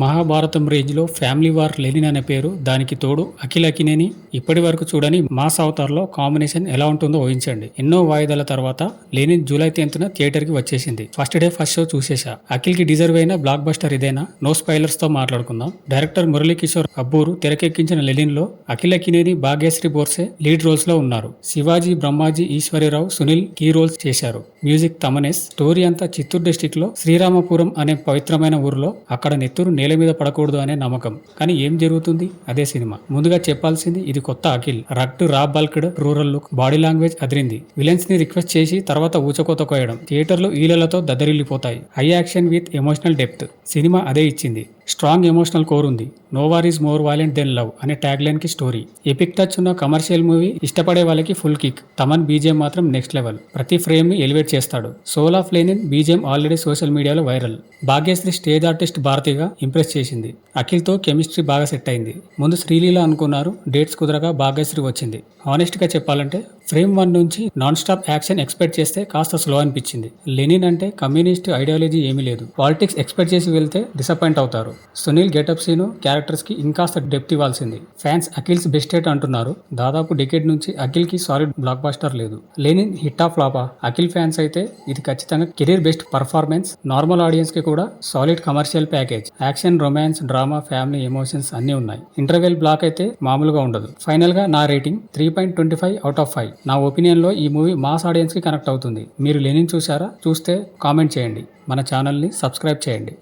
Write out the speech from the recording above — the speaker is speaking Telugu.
మహాభారతం రేంజ్లో ఫ్యామిలీ వార్ లెనిన్ అనే పేరు, దానికి తోడు అఖిల్ అక్కినేని ఇప్పటి వరకు చూడని మాస్ అవతార్లో కాంబినేషన్ ఎలా ఉంటుందో ఊహించండి. ఎన్నో వాయిదాల తర్వాత లెనిన్ జూలై 10న థియేటర్కి వచ్చేసింది. ఫస్ట్ డే ఫస్ట్ షో చూసేశా. అఖిల్కి డిజర్వ్ అయిన బ్లాక్ బస్టర్ ఇదేనా? నో స్పాయిలర్స్తో మాట్లాడుకుందాం. డైరెక్టర్ మురళీకిషోర్ అబ్బూరు తెరకెక్కించిన లెనిన్లో అఖిల్ అక్కినేని, భాగ్యశ్రీ బోర్సే లీడ్ రోల్స్లో ఉన్నారు. శివాజీ, బ్రహ్మాజీ, ఈశ్వరీరావు, సునీల్ కీ రోల్స్ చేశారు. మ్యూజిక్ తమనేస్. స్టోరీ అంతా చిత్తూరు డిస్టిక్లో శ్రీరామపురం అనే పవిత్రమైన ఊరిలో. అక్కడ నెత్తురు నేల మీద పడకూడదు అనే నమ్మకం. కానీ ఏం జరుగుతుంది? అదే సినిమా. ముందుగా చెప్పాల్సింది, ఇది కొత్త Akhil. Rugged, raw bulked, rural look, body language అదిరింది. విలన్స్ ని రిక్వెస్ట్ చేసి తర్వాత ఊచకోత కోయడం థియేటర్లు ఈలలతో దద్దరిల్లిపోతాయి. High action with emotional depth. సినిమా అదే ఇచ్చింది. స్ట్రాంగ్ ఎమోషనల్ కోర్ ఉంది. No war is more violent than love అనే ట్యాగ్ లైన్ కి స్టోరీ. ఎపిక్ టచ్ ఉన్న కమర్షియల్ మూవీ. ఇష్టపడే వాళ్ళకి ఫుల్ కిక్. తమన్ బీజేఎం మాత్రం నెక్స్ట్ లెవెల్. ప్రతి ఫ్రేమ్ ని ఎలివేట్ చేస్తాడు. Soul of Lenin BGM already social మీడియాలో వైరల్. భాగ్యశ్రీ స్టేజ్ ఆర్టిస్ట్ భారతిగా ఇంప్రెస్ చేసింది. అఖిల్ తో కెమిస్ట్రీ బాగా సెట్ అయింది. ముందు శ్రీలీల అనుకున్నారు, డేట్స్ కుదరగా భాగ్యశ్రీ వచ్చింది. హానెస్ట్ గా చెప్పాలంటే ఫ్రేమ్ 1 నుంచి నాన్ స్టాప్ యాక్షన్ ఎక్స్పెక్ట్ చేస్తే కాస్త స్లో అనిపించింది. లెనిన్ అంటే కమ్యూనిస్ట్ ఐడియాలజీ ఏమీ లేదు. పాలిటిక్స్ ఎక్స్పెక్ట్ చేసి వెళ్తే డిసప్పాయింట్ అవుతారు. సునీల్ గెటప్ సీను, క్యారెక్టర్స్ కి ఇంకాస్త డెప్త్ ఇవ్వాల్సింది. ఫ్యాన్స్ అఖిల్స్ బెస్ట్ హిట్ అంటున్నారు. దాదాపు డికేడ్ నుంచి అఖిల్ కి సాలిడ్ బ్లాక్ బస్టర్ లేదు. లెనిన్ హిట్ ఆఫ్ ఫ్లాపా? అఖిల్ ఫ్యాన్స్ అయితే ఇది ఖచ్చితంగా career best performance. Normal audience కి కూడా solid commercial package. Action, romance, drama, family, emotions అన్ని ఉన్నాయి. ఇంటర్వెల్ బ్లాక్ అయితే మామూలుగా ఉండదు. ఫైనల్ గా నా రేటింగ్ 3.25/5. నా ఒపీనియన్ లో ఈ మూవీ మాస్ ఆడియన్స్ కి కనెక్ట్ అవుతుంది. మీరు లెనిన్ చూసారా? చూస్తే కామెంట్ చేయండి. మన ఛానల్ని సబ్స్క్రైబ్ చేయండి.